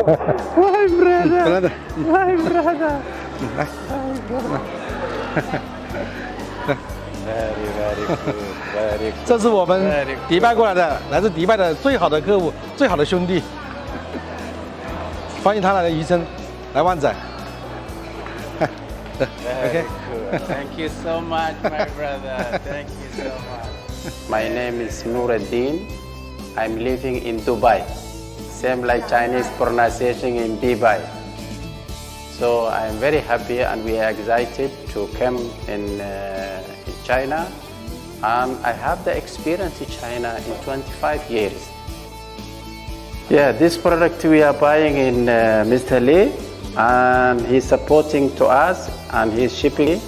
My brother. My brother. 来， Very good, very good. 这是我们迪拜过来的，来自迪拜的最好的客户，最好的兄弟。欢迎他来的宜春，来旺仔。Very good. Thank you so much, my brother. Thank you so much. My name is Nolan Dean. I'm living in Dubai. Same like Chinese pronunciation in Dubai. So I'm very happy and we are excited to come in China. And I have the experience in China in 25 years. Yeah, this product we are buying in Mr. Lee, and he's supporting to us and he's shipping it.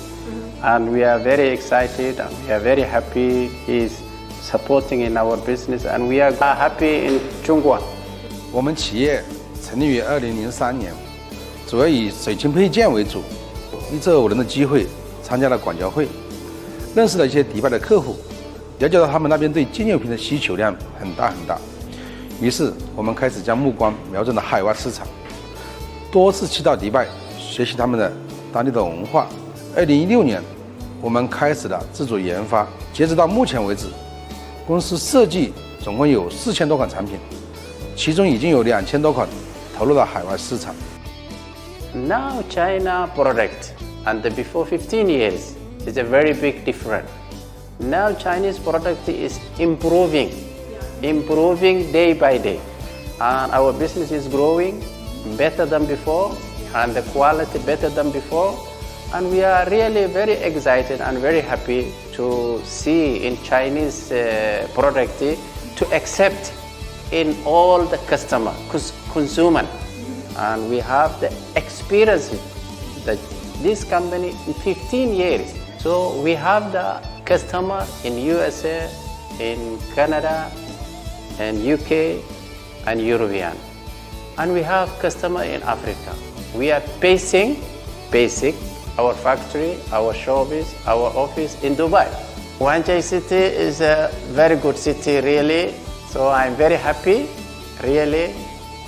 And we are very excited and we are very happy he's supporting in our business, and we are happy in Chunghua. 我们企业成立于2003年，主要以水晶配件为主。一次偶然的机会，参加了广交会，认识了一些迪拜的客户，了解到他们那边对金牛瓶的需求量很大。于是我们开始将目光瞄准了海外市场，多次去到迪拜学习他们的当地的文化。2016年，我们开始了自主研发，截止到目前为止，公司设计总共有4000多款产品，其中已经有2000多款投入到海外市场。Now China product and before 15 years is a very big difference. Now Chinese product is improving day by day, and our business is growing better than before, and the quality better than before, and we are really very excited and very happy to see in Chinese product to accept in all the consumer, and we have the experience that this company in 15 years. So we have the customer in USA, in Canada, and UK, and European, and we have customer in Africa. We are basic our factory, our showbiz, our office in Dubai. Jiangxi city is a very good city, really. So I'm very happy, really,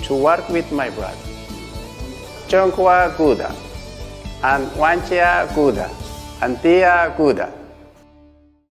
to work with my brother. Chongqua Guda, and Wanjia Guda, and Diya Guda.